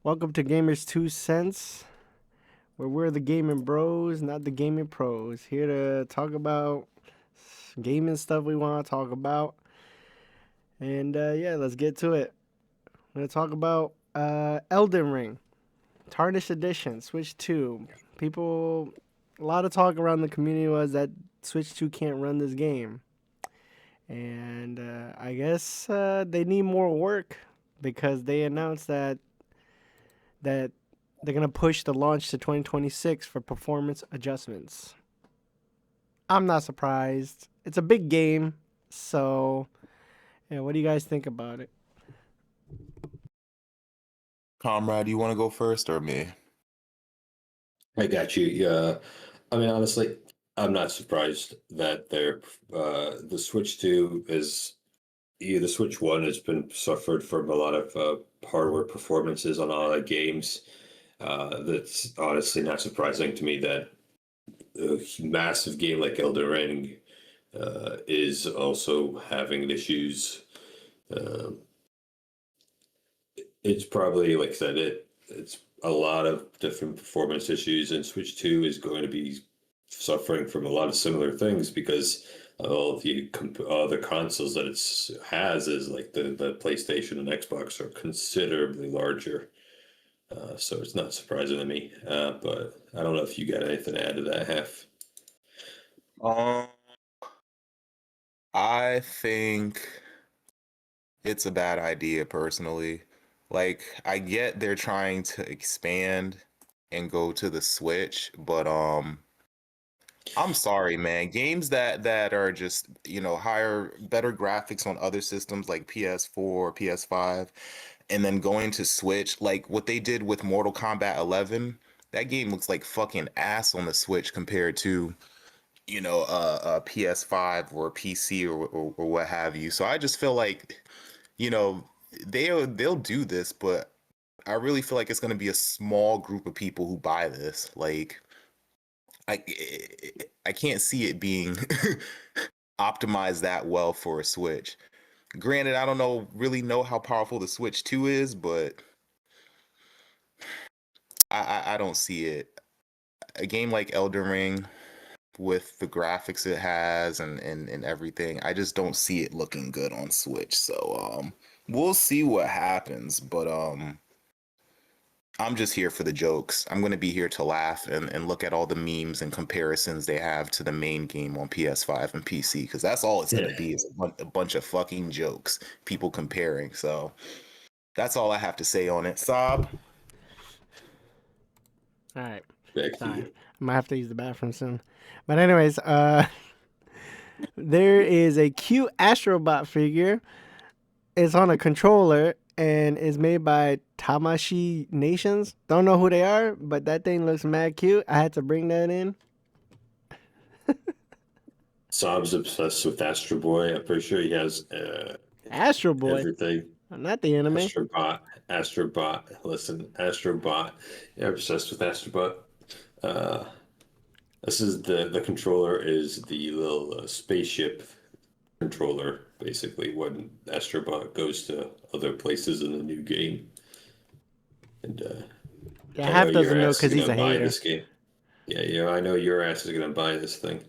Welcome to Gamers Two Cents, where we're the gaming bros, not the gaming pros. Here to talk about gaming stuff we want to talk about. And yeah, let's get to it. I'm going to talk about Elden Ring, Tarnished Edition, Switch 2. People, a lot of talk around the community was that Switch 2 can't run this game. And I guess they need more work because they announced that they're gonna push the launch to 2026 for performance adjustments. I'm not surprised. It's a big game, so yeah. What do you guys think about it? Comrade, you want to go first or me? I got you. Yeah, I mean, honestly, I'm not surprised that the Switch 2 is the Switch 1 has been suffered from a lot of hardware performances on a lot of games. That's honestly not surprising to me that a massive game like Elden Ring is also having issues. Um it's probably like I said, it's a lot of different performance issues, and Switch 2 is going to be suffering from a lot of similar things because all the other consoles that it has is like the PlayStation and Xbox are considerably larger. So it's not surprising to me. But I don't know if you got anything to add to that half. Um, I think it's a bad idea personally. Like, I get they're trying to expand and go to the Switch, but I'm sorry, man. Games that are just, higher, better graphics on other systems like PS4, PS5, and then going to Switch, like what they did with Mortal Kombat 11, that game looks like fucking ass on the Switch compared to a PS5 or a PC or what have you. So I just feel like, you know, they'll do this, but I really feel like it's going to be a small group of people who buy this. Like I I can't see it being optimized that well for a Switch. Granted, I don't really know how powerful the Switch 2 is, but I don't see it. A game like Elden Ring with the graphics it has and everything. I just don't see it looking good on Switch. So we'll see what happens. But I'm just here for the jokes. I'm gonna be here to laugh and look at all the memes and comparisons they have to the main game on PS5 and PC because that's all it's gonna Yeah, be is a bunch of fucking jokes, people comparing. So that's all I have to say on it. Sob. All right, back to sorry, I you. might have to use the bathroom soon. But anyways, there is a cute Astrobot figure. It's on a controller and is made by Tamashi Nations. Don't know who they are, but that thing looks mad cute. I had to bring that in. Sob's obsessed with Astro Boy. I'm pretty sure he has Astro Boy, everything. not the anime. Astrobot, Astrobot. Listen, Astrobot. Yeah, obsessed with Astrobot. Uh, this is the controller is the little spaceship controller. Basically, when Astrobot goes to other places in the new game, and Yeah, I know half your doesn't know ass is because he's gonna a buy hater. this game. Yeah, yeah, I know your ass is gonna buy this thing.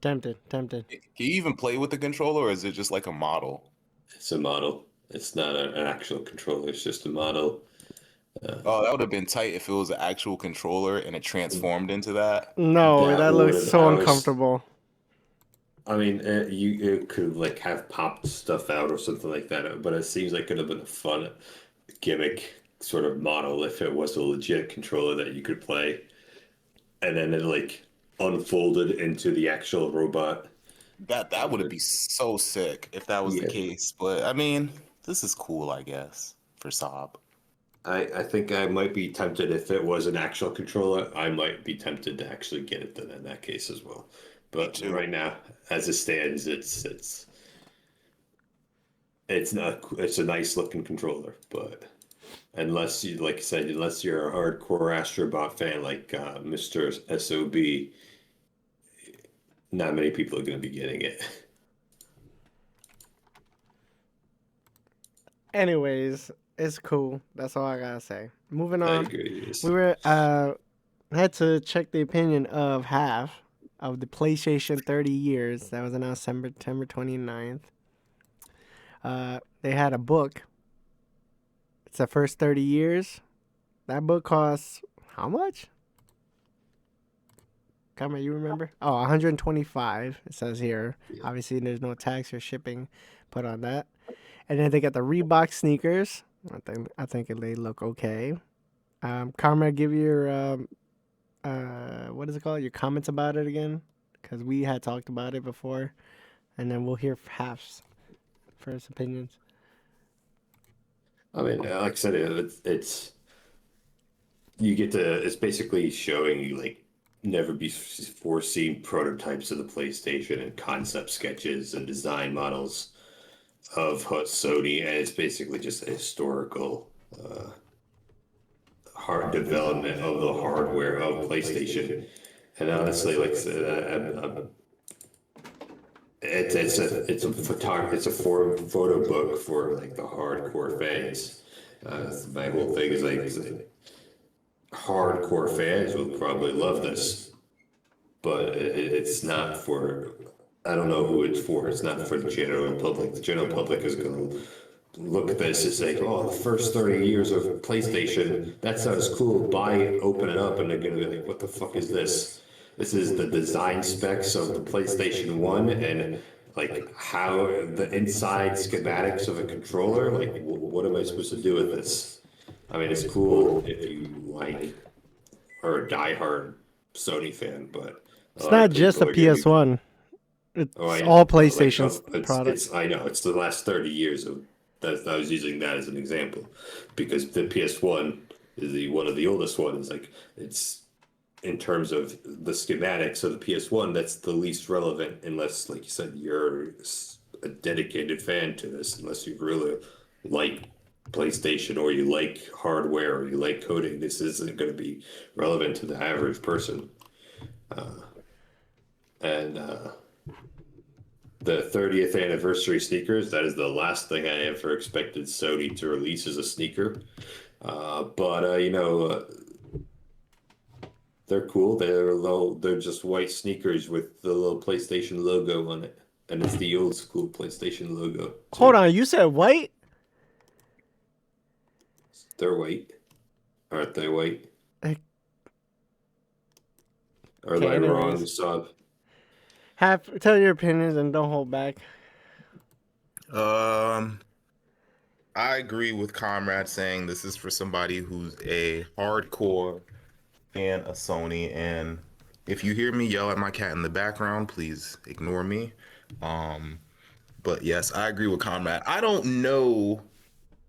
Tempted, tempted. Can you even play with the controller or is it just like a model? It's a model. It's not an actual controller. It's just a model. Uh, Oh, that would have been tight if it was an actual controller and it transformed into that. No, that that would looks have. so I was. uncomfortable. I mean, you could like have popped stuff out or something like that, but it seems like it could have been a fun gimmick sort of model if it was a legit controller that you could play, and then it like unfolded into the actual robot. That would Uh, be so sick if that was the yeah, case. But I mean, this is cool, I guess, for Saab. I think I might be tempted if it was an actual controller. I might be tempted to actually get it then in that case as well. Me But too. right now, as it stands, it's not. It's a nice looking controller, but unless you, like I said, unless you're a hardcore Astrobot fan like Mr. SOB, not many people are going to be getting it. Anyways, It's cool. That's all I gotta say. Moving I on. agree. Yes. We were had to check the opinion of half of the PlayStation 30 years. That was announced September 29th. They had a book. It's the first 30 years. That book costs how much? Come on, you remember? Oh, 125. It says here. Yeah. Obviously, there's no tax or shipping put on that. And then they got the Reebok sneakers. I think they look okay. Karma, give your what is it called? Your comments about it again, because we had talked about it before, and then we'll hear halves first opinions. I mean, like I said, it's you get to. It's basically showing you like never before seen prototypes of the PlayStation and concept sketches and design models of Sony, and it's basically just a historical hard development of the hardware of PlayStation. And honestly, like I said, it's a photo book for like the hardcore fans. My whole thing is like hardcore fans will probably love this, but it's not for. I don't know who it's for. It's not for the general public. The general public is going to look at this and say, "Oh, the first 30 years of PlayStation, that sounds cool. Buy, open it up," and they're going to be like, "What the fuck is this?" This is the design specs of the PlayStation 1 and like how the inside schematics of a controller. Like, what am I supposed to do with this? I mean, it's cool if you like are a diehard Sony fan, but a It's lot not of just a people are gonna be. PS1. It's Oh, I all know, but like, PlayStation's products. I know it's the last 30 years of that. I was using that as an example because the PS1 is one of the oldest ones. Like it's in terms of the schematics of the PS1, that's the least relevant unless, like you said, you're a dedicated fan to this. Unless you really like PlayStation or you like hardware or you like coding, this isn't going to be relevant to the average person. And the 30th anniversary sneakers, that is the last thing I ever expected Sony to release as a sneaker. But they're cool. They're just white sneakers with the little PlayStation logo on it. And it's the old school PlayStation logo. Hold Too. on, you said white? They're white. Aren't they white? Eh, Or am Okay, I wrong, anyways. Saab? Tell your opinions and don't hold back. Um, I agree with Comrade saying this is for somebody who's a hardcore fan of Sony. And if you hear me yell at my cat in the background, please ignore me. Um, but yes, I agree with Comrade. I don't know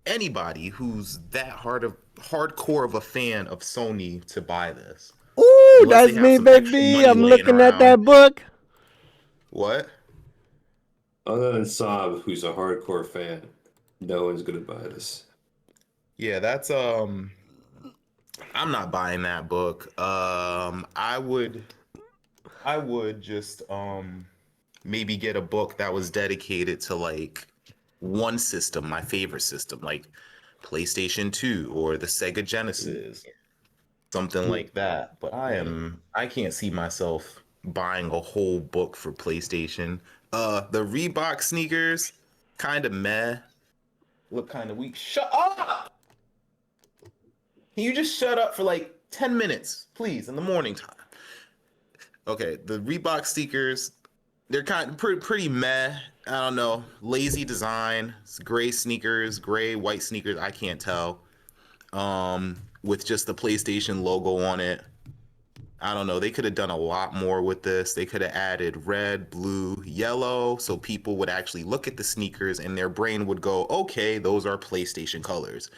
anybody who's that hardcore of a fan of Sony to buy this, Ooh, unless they that's have me, some extra baby. money I'm laying looking at around. that book. What? Other than Saab, who's a hardcore fan, no one's gonna buy this. Yeah, that's I'm not buying that book. I would just maybe get a book that was dedicated to like one system, my favorite system, like PlayStation 2 or the Sega Genesis, something like that. But I can't see myself buying a whole book for PlayStation. The Reebok sneakers, kind of meh, look kind of weak. Shut up! Can you just shut up for like 10 minutes, please, in the morning time? Okay, the Reebok sneakers, they're kind of pretty meh. I don't know. Lazy design. It's gray sneakers, gray, white sneakers, I can't tell. With just the PlayStation logo on it. I don't know. They could have done a lot more with this. They could have added red, blue, yellow, so people would actually look at the sneakers and their brain would go, okay, those are PlayStation colors.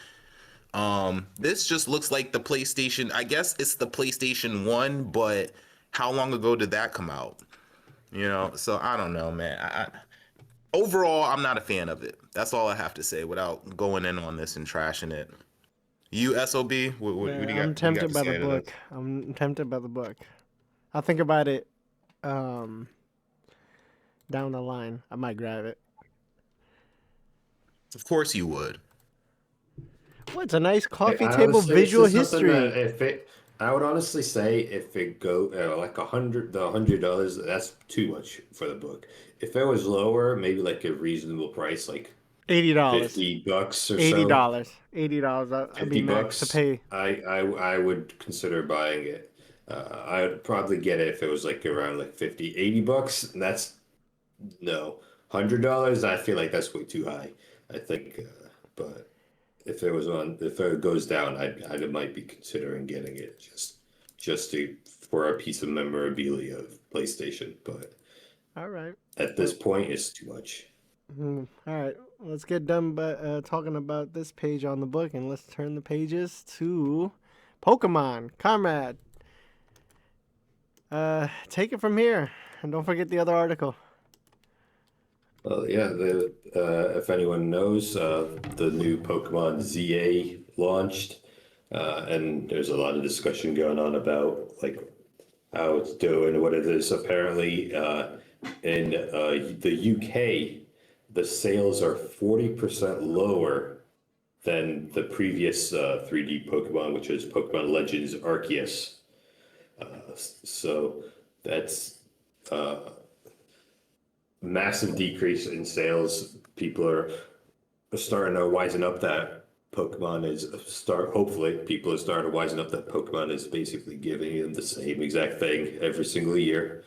This just looks like the PlayStation. I guess it's the PlayStation 1, but how long ago did that come out? So I don't know, man. Overall, I'm not a fan of it. That's all I have to say without going in on this and trashing it. You SOB, what do you I'm got? What do you got tempted to by the say to this? book. I'm tempted by the book. I'll think about it um, down the line. I might grab it. Of course you would. What's a nice coffee I table honestly, this visual is something history? that I would honestly say if it go like $100, that's too much for the book. If it was lower, maybe like a reasonable price, like $80. $50 or so, $80. $80. I'd be 50 max to bucks, pay. I would consider buying it. I would probably get it if it was like around like 50, $80, and that's no. $100, I feel like that's way too high. I think, but if it goes down, I might be considering getting it just to for a piece of memorabilia of PlayStation. But All right. at this Well, point, it's too much. all right. Let's get done talking about this page on the book, and let's turn the pages to Pokemon. Comrade, take it from here, and don't forget the other article. Well, yeah, if anyone knows, the new Pokemon ZA launched, and there's a lot of discussion going on about like how it's doing, what it is. Apparently, in the UK, the sales are 40% lower than the previous 3D Pokemon, which is Pokemon Legends Arceus. So that's massive decrease in sales. People are starting to wisen up that hopefully people are starting to wisen up that Pokemon is basically giving them the same exact thing every single year.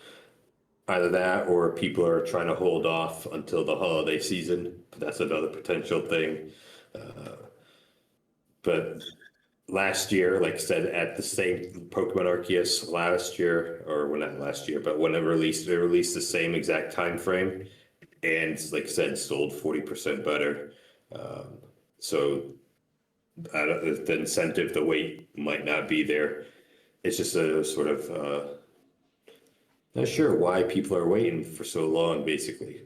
Either that or people are trying to hold off until the holiday season. That's another potential thing. But last year, like I said, at the same Pokemon Arceus last year, or well, not last year, but when it released the same exact time frame, and like I said, sold 40% better. So the incentive, the wait might not be there. It's just a sort of not sure why people are waiting for so long, basically.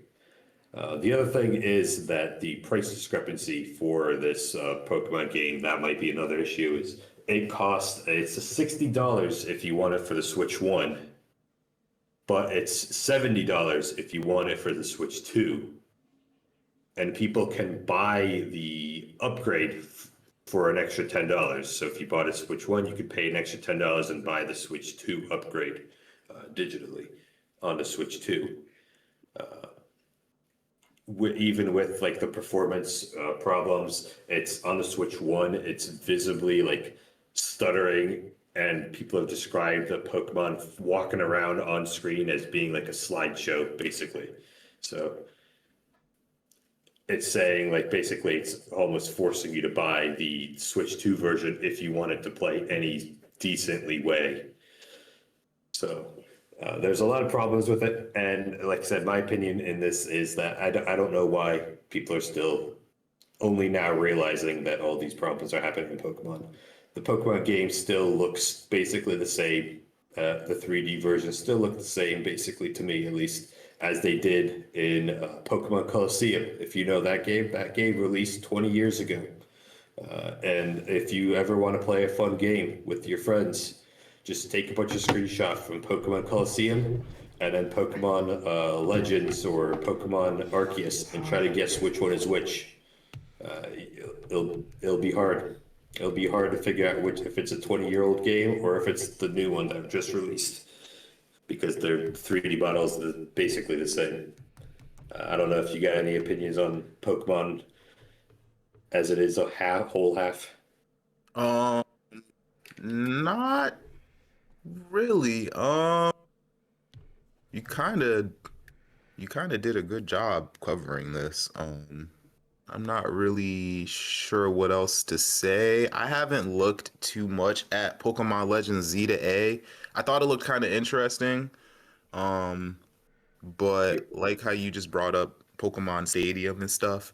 The other thing is that the price discrepancy for this Pokemon game, that might be another issue, is it's $60 if you want it for the Switch 1, but it's $70 if you want it for the Switch 2. And people can buy the upgrade for an extra $10. So if you bought a Switch 1, you could pay an extra $10 and buy the Switch 2 upgrade digitally on the Switch 2. Even with like the performance problems, it's on the Switch 1, it's visibly like stuttering, and people have described the Pokemon walking around on screen as being like a slideshow, basically. So it's saying like basically it's almost forcing you to buy the Switch 2 version if you want it to play any decently way. So there's a lot of problems with it, and like I said, my opinion in this is that I don't know why people are still only now realizing that all these problems are happening in Pokemon. The Pokemon game still looks basically the same. The 3D versions still look the same, basically to me at least, as they did in Pokemon Colosseum. If you know that game released 20 years ago. And if you ever want to play a fun game with your friends, just take a bunch of screenshots from Pokemon Colosseum and then Pokemon Legends or Pokemon Arceus and try to guess which one is which. It'll be hard. It'll be hard to figure out which if it's a 20-year-old game or if it's the new one that just released, because they're 3D models that are basically the same. I don't know if you got any opinions on Pokemon as it is a whole half. Not really. You kind of did a good job covering this. I'm not really sure what else to say. I haven't looked too much at Pokemon Legends Z to A. I thought it looked kind of interesting. Um, but like how you just brought up Pokemon Stadium and stuff,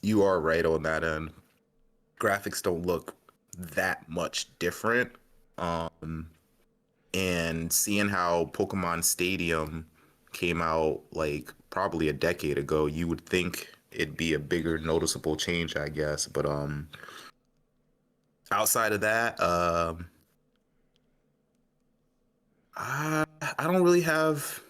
you are right on that end. Graphics don't look that much different. Um, and seeing how Pokemon Stadium came out like probably a decade ago, you would think it'd be a bigger noticeable change, I guess. But outside of that, I don't really have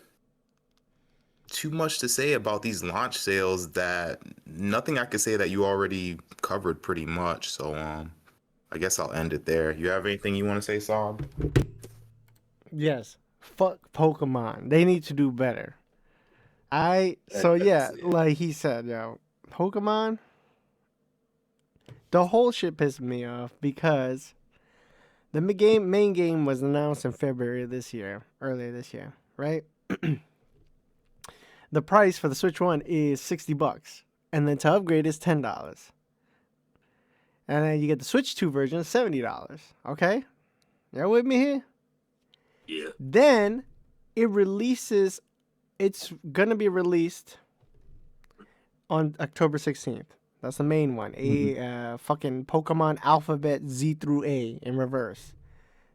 too much to say about these launch sales that nothing I could say that you already covered pretty much. So I guess I'll end it there. You have anything you want to say, Saab? Yes. Fuck Pokemon. They need to do better. Like he said, yo, Pokemon, the whole shit pissed me off because the main game was announced in February of this year, earlier this year, right? The price for the Switch 1 is $60, and then to upgrade is $10. And then you get the Switch 2 version, $70. Okay? Y'all with me here? Yeah. Then it's gonna be released on October 16th. That's the main one. Fucking Pokemon alphabet Z through A in reverse.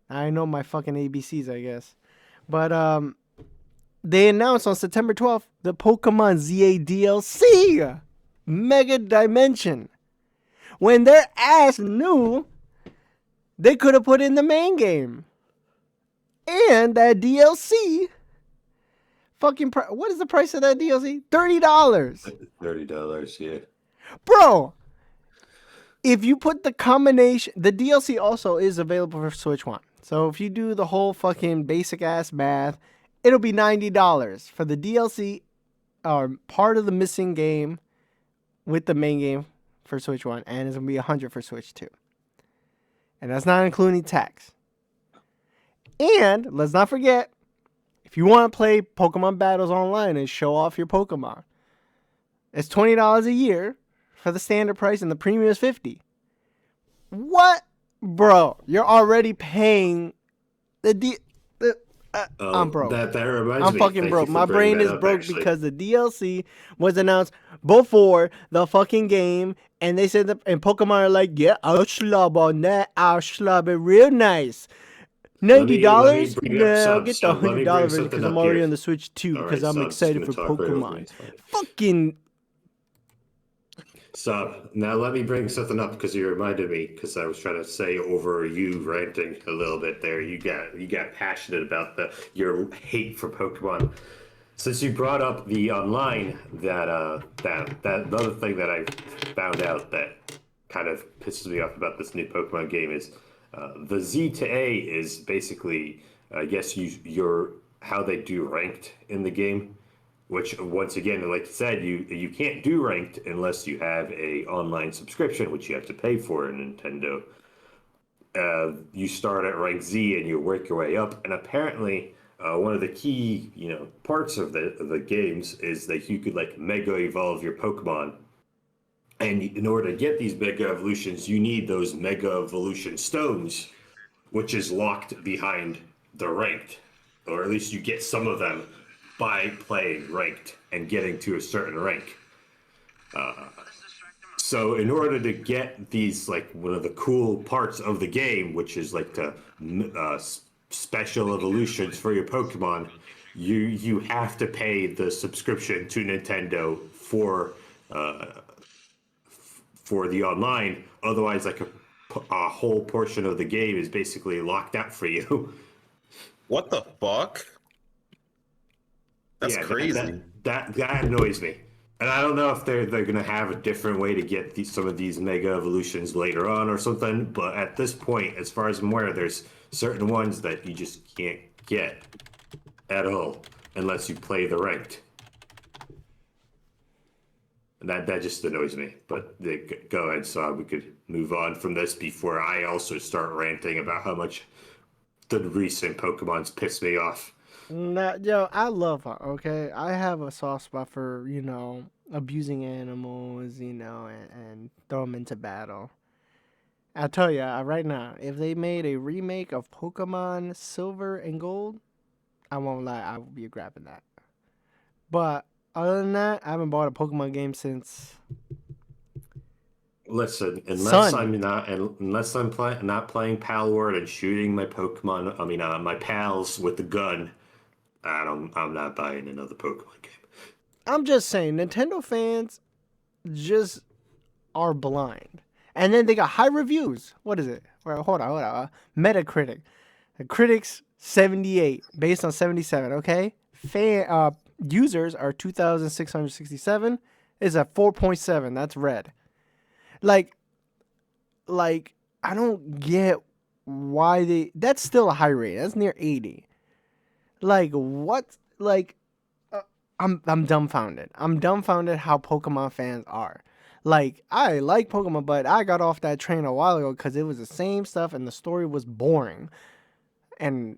I know my fucking ABCs, I guess. But they announced on September 12th the Pokemon ZA DLC Mega Dimension. When their ass knew they could have put in the main game. And that DLC, fucking, what is the price of that DLC? $30. $30, yeah. Bro, if you put the combination, the DLC also is available for Switch 1. So if you do the whole fucking basic ass math, it'll be $90 for the DLC or part of the missing game with the main game for Switch 1, and it's going to be $100 for Switch 2. And that's not including tax. And let's not forget, if you want to play Pokemon Battles online and show off your Pokemon, it's $20 a year for the standard price, and the premium is $50. What? Bro, you're already paying I'm broke. That reminds I'm me. fucking Thank broke. you for My bringing brain that is up, broke actually. because the DLC was announced before the fucking game, and they said and Pokemon are like, yeah, I'll slub on that. I'll slub it real nice. $90? No, get the $100 version because I'm already on the Switch 2 because I'm excited for Pokemon. Fucking. So now let me bring something up because you reminded me, because I was trying to say over you ranting a little bit there. You got passionate about your hate for Pokemon. Since you brought up the online, that another thing that I found out that kind of pisses me off about this new Pokemon game is the Z to A is basically, I guess, your how they do ranked in the game. Which, once again, like you said, you can't do ranked unless you have a online subscription, which you have to pay for in Nintendo. You start at rank Z and you work your way up. And apparently, one of the key parts of the games is that you could like mega evolve your Pokemon. And in order to get these mega evolutions, you need those mega evolution stones, which is locked behind the ranked, or at least you get some of them by playing ranked and getting to a certain rank. So in order to get these, like, one of the cool parts of the game, which is like the special evolutions for your Pokemon, you have to pay the subscription to Nintendo for the online. Otherwise, like a whole portion of the game is basically locked out for you. What the fuck? That's crazy. That annoys me, and I don't know if they're gonna have a different way to get some of these mega evolutions later on or something. But at this point, as far as I'm aware, there's certain ones that you just can't get at all unless you play the ranked. And that just annoys me. But go ahead, so we could move on from this before I also start ranting about how much the recent Pokemon's pissed me off. Yo, I love her, okay? I have a soft spot for, abusing animals, and throw them into battle. I'll tell you right now, if they made a remake of Pokemon Silver and Gold, I won't lie, I would be grabbing that. But other than that, I haven't bought a Pokemon game since. Listen, unless I'm not playing Palworld and shooting my Pokemon, my pals with the gun, I'm not buying another Pokemon game. I'm just saying, Nintendo fans just are blind. And then they got high reviews. What is it? Well, hold on. Metacritic. The critics 78, based on 77, okay? users are 2,667. Is at 4.7. That's red. Like, I don't get why that's still a high rate. That's near 80. Like, what? Like, I'm dumbfounded. I'm dumbfounded how Pokemon fans are. Like, I like Pokemon, but I got off that train a while ago because it was the same stuff and the story was boring. And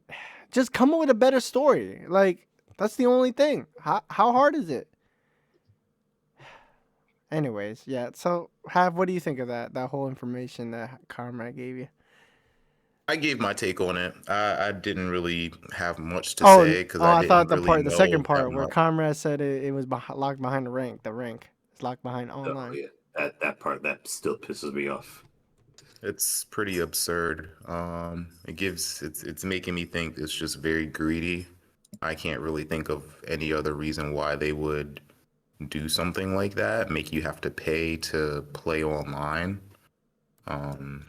just come up with a better story. Like, that's the only thing. How hard is it? Anyways, yeah. So, what do you think of that whole information that Comrade gave you? I gave my take on it. I didn't really have much to Oh, say because I I thought didn't really the second know that part where much. Comrade said it was locked behind the rank. The rank is locked behind Oh online. yeah, that part that still pisses me off. It's pretty absurd. It's making me think it's just very greedy. I can't really think of any other reason why they would do something like that, make you have to pay to play online. Um,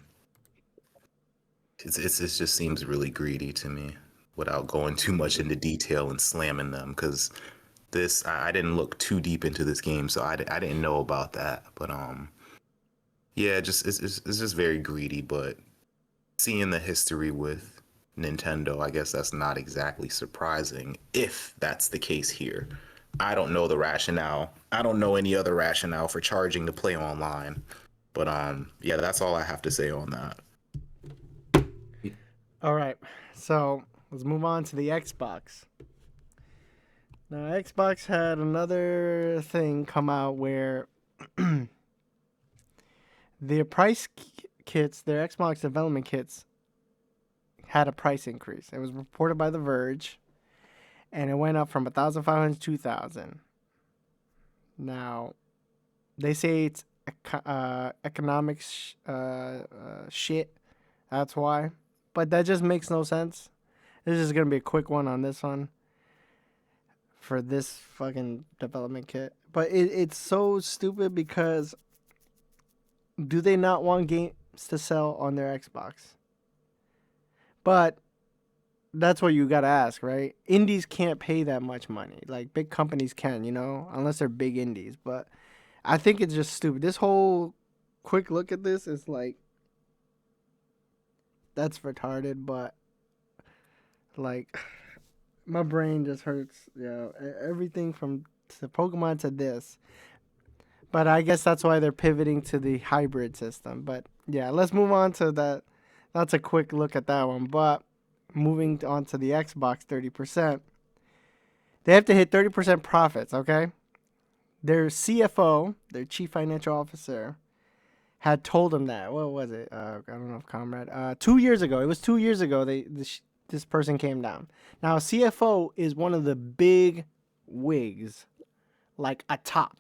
it just seems really greedy to me without going too much into detail and slamming them because I didn't look too deep into this game, so I didn't know about that. But yeah, just it's just very greedy. But seeing the history with Nintendo, I guess that's not exactly surprising if that's the case here. I don't know the rationale. I don't know any other rationale for charging to play online. But yeah, that's all I have to say on that. All right. So let's move on to the Xbox. Now, Xbox had another thing come out where their kits, their Xbox development kits, had a price increase. It was reported by The Verge, and it went up from 1,500 to 2,000. Now, they say it's economics shit. That's why. But that just makes no sense. This is going to be a quick one on this one for this fucking development kit. But it's so stupid because do they not want games to sell on their Xbox? But that's what you got to ask, right? Indies can't pay that much money. Like big companies can, unless they're big indies. But I think it's just stupid. This whole quick look at this is like, that's retarded, but like my brain just hurts. Everything from the Pokemon to this. But I guess that's why they're pivoting to the hybrid system. But yeah, let's move on to that. That's a quick look at that one. But moving on to the Xbox 30%. They have to hit 30% profits, okay? Their CFO, their chief financial officer, had told them that. What was it? I don't know if Comrade. 2 years ago. It was 2 years ago this person came down. Now, CFO is one of the big wigs, like a top,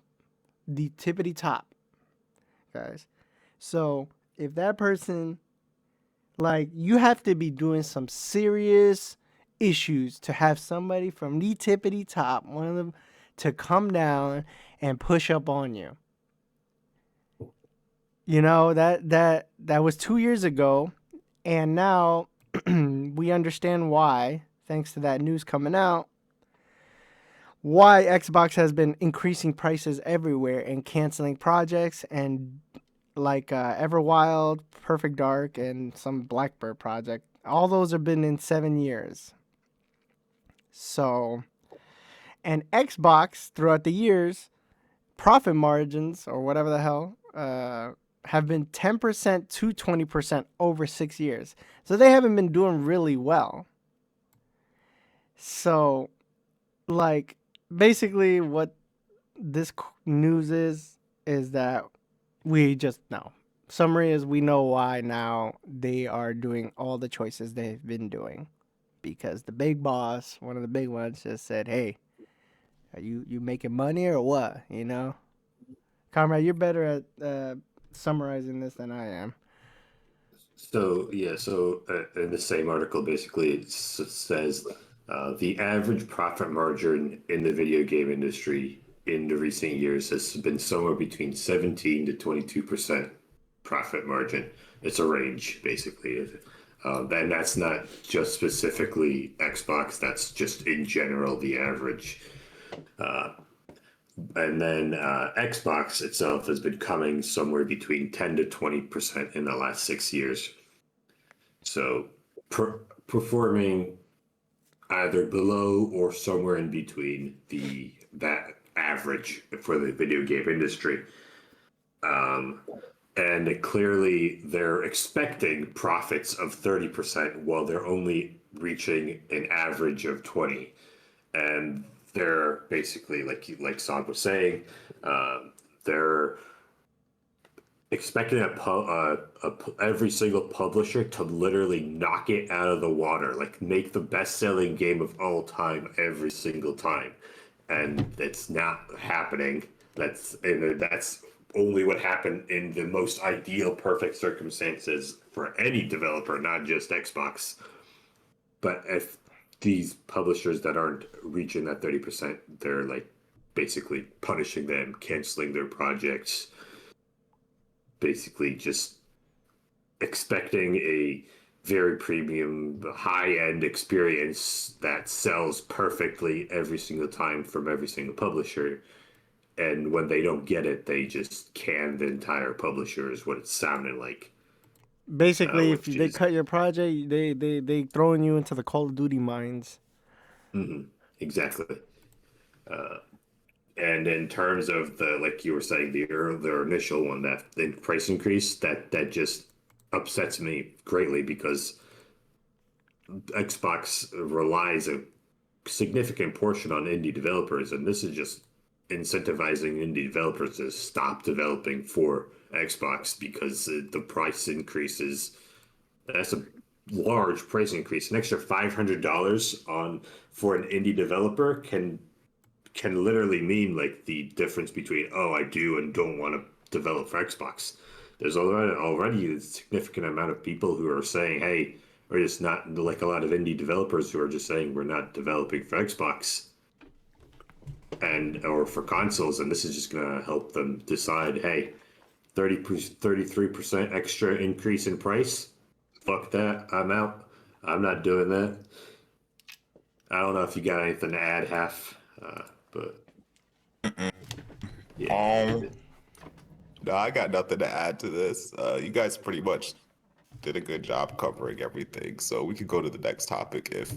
the tippity top, guys. So if that person, like, you have to be doing some serious issues to have somebody from the tippity top, one of them, to come down and push up on you. That was 2 years ago, and now we understand why, thanks to that news coming out, why Xbox has been increasing prices everywhere and canceling projects, and like Everwild, Perfect Dark, and some Blackbird project. All those have been in 7 years. So, and Xbox throughout the years, profit margins or whatever the hell, have been 10% to 20% over 6 years. So they haven't been doing really well. So, like, basically what this news is that we just know. Summary is we know why now they are doing all the choices they've been doing. Because the big boss, one of the big ones, just said, hey, are you making money or what? Comrade, you're better at summarizing this than I am. So yeah, in the same article, basically it says the average profit margin in the video game industry in the recent years has been somewhere between 17 to 22% profit margin. It's a range, basically. And that's not just specifically Xbox. That's just in general the average. And then Xbox itself has been coming somewhere between 10 to 20% in the last 6 years. So performing either below or somewhere in between that average for the video game industry. And clearly they're expecting profits of 30% while they're only reaching an average of 20. And they're basically like Sog was saying, they're expecting every single publisher to literally knock it out of the water, like make the best-selling game of all time every single time, and it's not happening. That's only what happened in the most ideal, perfect circumstances for any developer, not just Xbox. But if these publishers that aren't reaching that 30%, they're like basically punishing them, canceling their projects, basically just expecting a very premium, high-end experience that sells perfectly every single time from every single publisher. And when they don't get it, they just can the entire publisher, is what it's sounding like. Basically, if Which they is cut your project, they throwing you into the Call of Duty mines. exactly. And in terms of the, like you were saying, the initial one, that the price increase, that just upsets me greatly, because Xbox relies a significant portion on indie developers, and this is just incentivizing indie developers to stop developing for Xbox, because the price increases. That's a large price increase. An extra $500 on for an indie developer can literally mean like the difference between, oh, I do and don't want to develop for Xbox. There's already a significant amount of people who are saying, hey, we're just not, like a lot of indie developers who are just saying we're not developing for Xbox and or for consoles, and this is just going to help them decide, hey, 33% extra increase in price. Fuck that. I'm out. I'm not doing that. I don't know if you got anything to add, Half, but yeah. Um, no, I got nothing to add to this. You guys pretty much did a good job covering everything, so we could go to the next topic if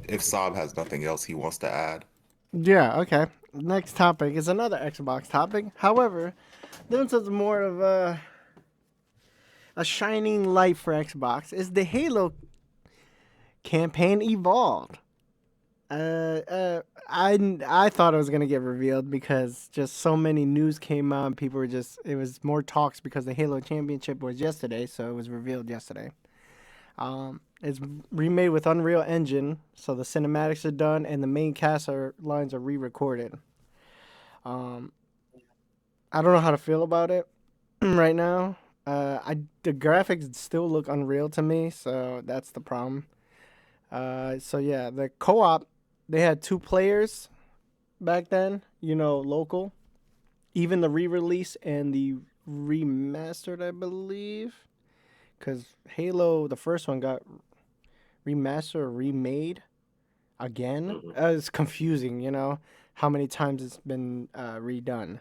Saab has nothing else he wants to add. Yeah, okay. Next topic is another Xbox topic. However, this is more of a shining light for Xbox. Is the Halo campaign evolved? I thought it was gonna get revealed because just so many news came out. People were just, it was more talks because the Halo Championship was yesterday, so it was revealed yesterday. It's remade with Unreal Engine, so the cinematics are done and the main lines are re-recorded. I don't know how to feel about it right now. The graphics still look unreal to me, so that's the problem. So yeah, the co-op, they had 2 players back then, local. Even the re-release and the remastered, I believe, because Halo, the first one, got remastered or remade again. It's confusing, how many times it's been redone.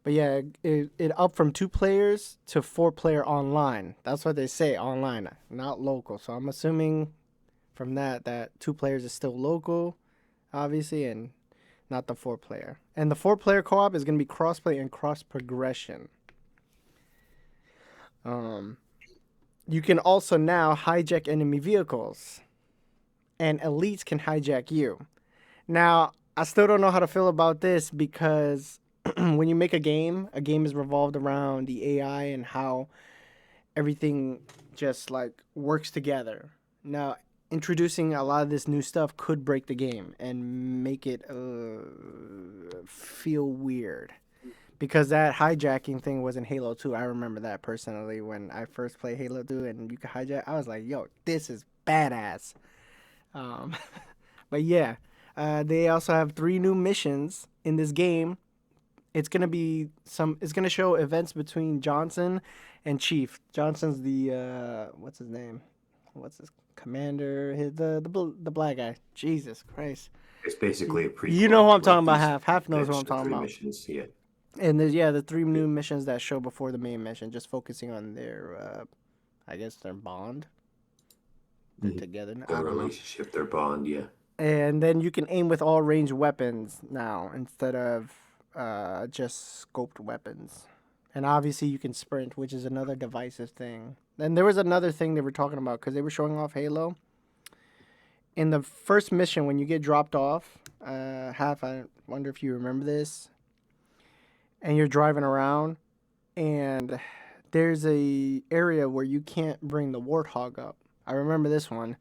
But yeah, it up from 2 players to 4-player online. That's what they say, online, not local. So I'm assuming from that 2 players is still local, obviously, and not the 4-player. And the 4-player co-op is going to be crossplay and cross progression. You can also now hijack enemy vehicles, and elites can hijack you. Now, I still don't know how to feel about this because when you make a game is revolved around the AI and how everything just like works together. Now, introducing a lot of this new stuff could break the game and make it feel weird. Because that hijacking thing was in Halo 2. I remember that personally when I first played Halo 2 and you could hijack. I was like, yo, this is badass. But yeah, they also have 3 new missions in this game. It's gonna show events between Johnson and Chief. Johnson's the what's his name? what's his commander? The black guy. Jesus Christ. It's basically a prequel. You know who I'm talking about. these Half knows who I'm extra talking 3 about. missions, yeah. And there's the 3 new missions that show before the main mission, just focusing on their, I guess their bond. They're together. I Their don't know. relationship, their bond, yeah. And then you can aim with all ranged weapons now instead of just scoped weapons. And obviously you can sprint, which is another divisive thing. And there was another thing they were talking about because they were showing off Halo. In the first mission, when you get dropped off, I wonder if you remember this, and you're driving around, and there's a area where you can't bring the Warthog up. I remember this one,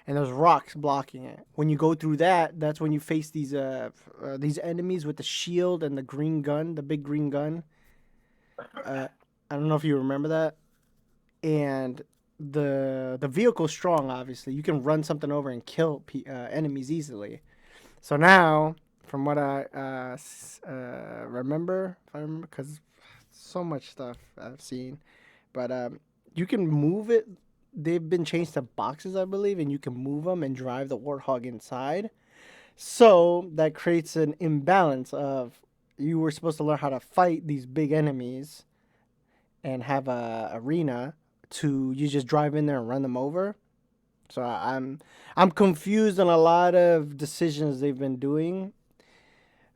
and there's rocks blocking it. When you go through that, that's when you face these enemies with the shield and the green gun, the big green gun. I don't know if you remember that. And the vehicle's strong. Obviously, you can run something over and kill enemies easily. So now, from what I remember, if I remember, because so much stuff I've seen, but you can move it. They've been changed to boxes, I believe, and you can move them and drive the Warthog inside. So that creates an imbalance of you were supposed to learn how to fight these big enemies and have a arena to you just drive in there and run them over. So I'm confused on a lot of decisions they've been doing.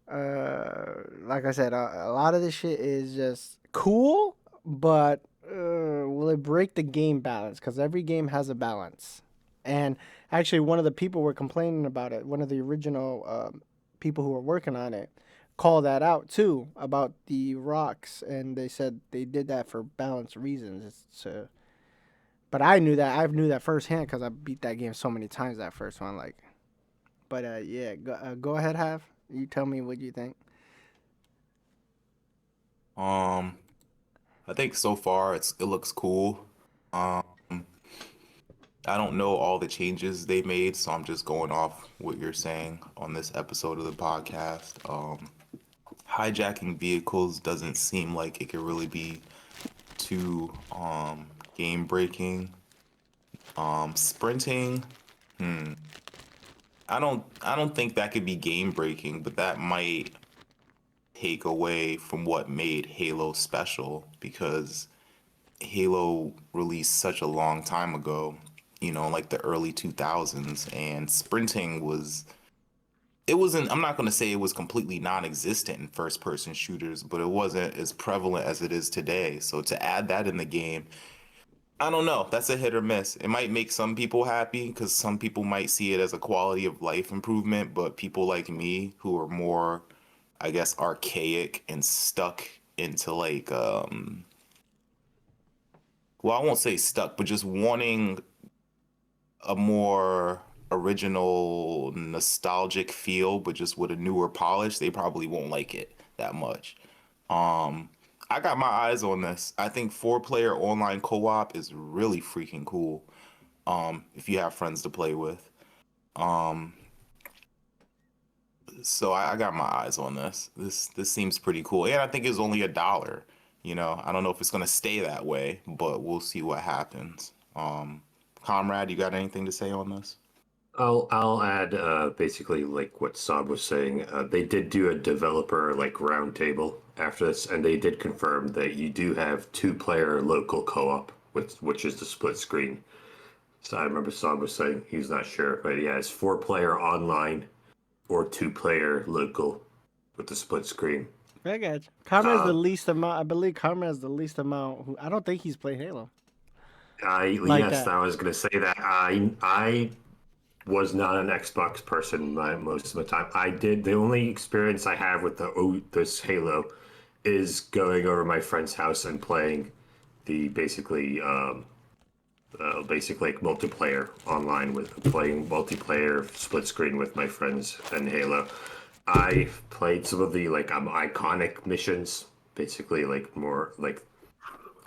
Like I said, a lot of this shit is just cool, but will it break the game balance? Because every game has a balance. And actually, one of the people were complaining about it. One of the original people who were working on it called that out too about the rocks, and they said they did that for balance reasons. But I knew that firsthand because I beat that game so many times. That first one, like, but yeah, go ahead, have you tell me what you think. I think so far it looks cool. Um, I don't know all the changes they made, so I'm just going off what you're saying on this episode of the podcast. Hijacking vehicles doesn't seem like it could really be too game breaking. Sprinting, I don't think that could be game breaking, but that might take away from what made Halo special because Halo released such a long time ago, like the early 2000s, and sprinting it wasn't, I'm not going to say it was completely non-existent in first person shooters, but it wasn't as prevalent as it is today. So to add that in the game, I don't know. That's a hit or miss. It might make some people happy because some people might see it as a quality of life improvement, but people like me who are more, I guess, archaic and stuck into like, well, I won't say stuck, but just wanting a more original, nostalgic feel, but just with a newer polish, they probably won't like it that much. Um, I got my eyes on this. I think 4-player online co-op is really freaking cool. If you have friends to play with. Um, so I got my eyes on this. This seems pretty cool, and I think it's only $1. I don't know if it's gonna stay that way, but we'll see what happens. Comrade, you got anything to say on this? I'll add basically like what Saab was saying. They did do a developer like roundtable after this, and they did confirm that you do have 2-player local co-op, which is the split screen. So I remember Saab was saying he's not sure, but yeah, it's 4-player online or 2-player local with the split screen. I got you. Conrad's the least amount. I believe Conrad's the least amount. I don't think he's played Halo. Yes, I was gonna say that. I was not an Xbox person most of the time. I did. The only experience I have with this Halo is going over my friend's house and playing the basically like multiplayer online with playing multiplayer split screen with my friends and Halo. I played some of the like iconic missions, basically like more like,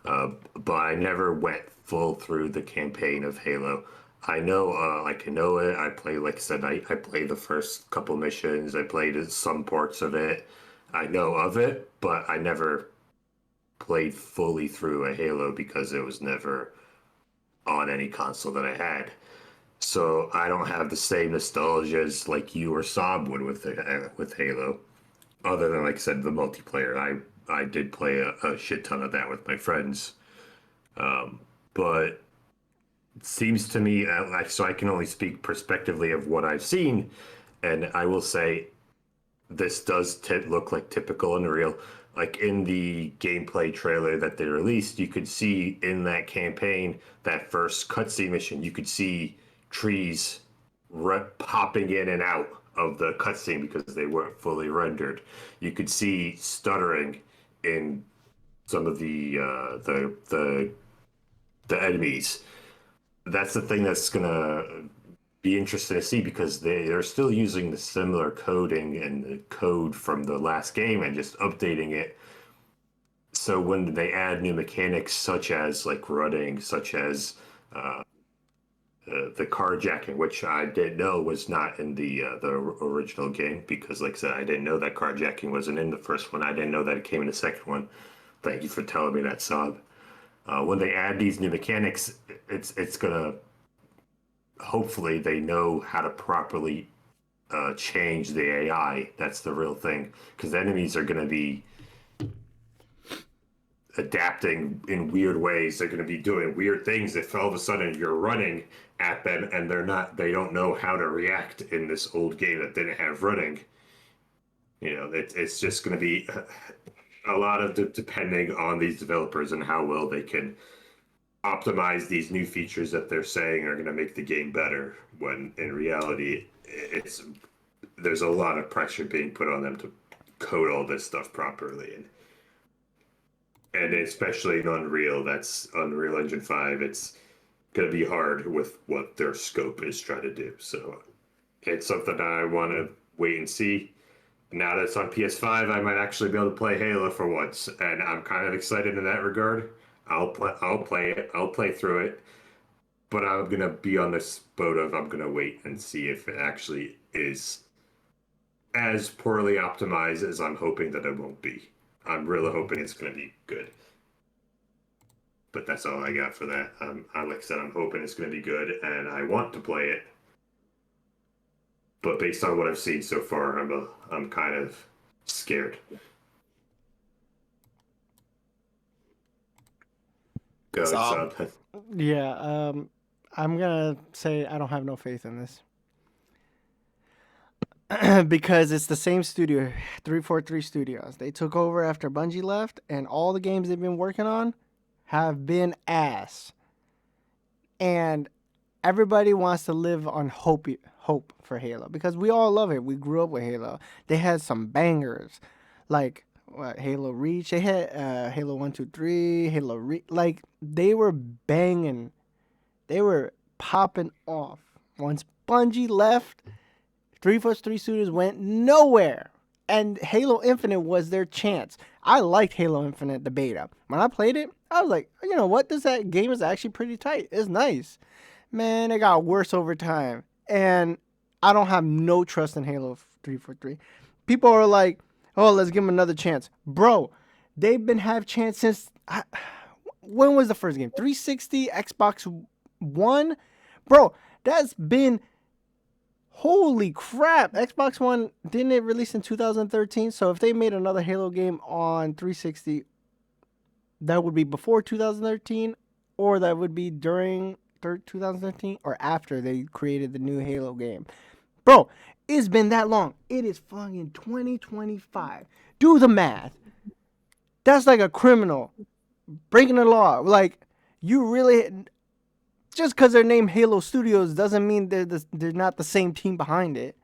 but I never went full through the campaign of Halo. I know, I can know it. I play, like I said, I played the first couple missions. I played some parts of it. I know of it, but I never played fully through a Halo because it was never on any console that I had. So I don't have the same nostalgia as like you or Saab would with Halo. Other than, like I said, the multiplayer, I did play a shit ton of that with my friends. But it seems to me like, so I can only speak prospectively of what I've seen, and I will say this does look like typical Unreal. Like in the gameplay trailer that they released, you could see in that campaign, that first cutscene mission, you could see trees popping in and out of the cutscene because they weren't fully rendered. You could see stuttering in some of the enemies. That's the thing that's gonna be interesting to see because they're still using the similar coding and the code from the last game and just updating it. So when they add new mechanics such as like running, such as the carjacking, which I didn't know was not in the original game because, like I said, I didn't know that carjacking wasn't in the first one. I didn't know that it came in the second one. Thank you for telling me that, Saab. When they add these new mechanics, it's gonna hopefully they know how to properly change the AI. That's the real thing because enemies are gonna be adapting in weird ways. They're going to be doing weird things if all of a sudden you're running at them and they don't know how to react in this old game that didn't have running. You know, it's just going to be a lot of depending on these developers and how well they can optimize these new features that they're saying are going to make the game better when in reality there's a lot of pressure being put on them to code all this stuff properly. And especially in Unreal, that's Unreal Engine 5, it's going to be hard with what their scope is trying to do. So it's something that I want to wait and see. Now that it's on PS5, I might actually be able to play Halo for once, and I'm kind of excited in that regard. I'll play it, I'll play through it, but I'm going to be on this boat of I'm going to wait and see if it actually is as poorly optimized as I'm hoping that it won't be. I'm really hoping it's going to be good. But that's all I got for that. Like I said, I'm hoping it's going to be good, and I want to play it. But based on what I've seen so far, I'm kind of scared. Go Saab. Sub. Yeah, I'm gonna say I don't have no faith in this. Because it's the same studio, 343 Studios. They took over after Bungie left, and all the games they've been working on have been ass. And everybody wants to live on hope for Halo because we all love it. We grew up with Halo. They had some bangers, like Halo Reach. They had Halo 1, 2, 3, Halo Reach. Like they were banging, they were popping off. Once Bungie left, 343 Studios went nowhere. And Halo Infinite was their chance. I liked Halo Infinite, the beta. When I played it, I was like, you know what? That game is actually pretty tight. It's nice. Man, it got worse over time. And I don't have no trust in Halo 343. People are like, oh, let's give them another chance. Bro, they've been have chance since... when was the first game? 360, Xbox One? Bro, that's been... Holy crap! Xbox One, didn't it release in 2013? So if they made another Halo game on 360, that would be before 2013, or that would be during 2013, or after they created the new Halo game. Bro, it's been that long. It is fucking 2025. Do the math. That's like a criminal breaking the law. Like, you really... Just because they're named Halo Studios doesn't mean they're not the same team behind it.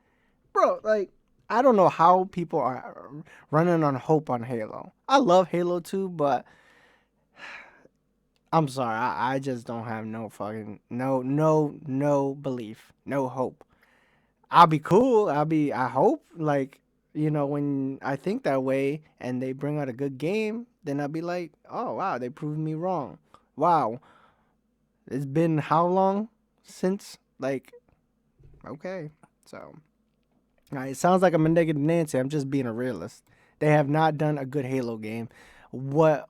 Bro, like, I don't know how people are running on hope on Halo. I love Halo 2, but I'm sorry. I just don't have no fucking, no belief, no hope. I'll be cool. I hope, like, you know, when I think that way and they bring out a good game, then I'll be like, oh, wow, they proved me wrong. Wow. It's been how long since? Like, okay. So, it sounds like I'm a negative Nancy. I'm just being a realist. They have not done a good Halo game. What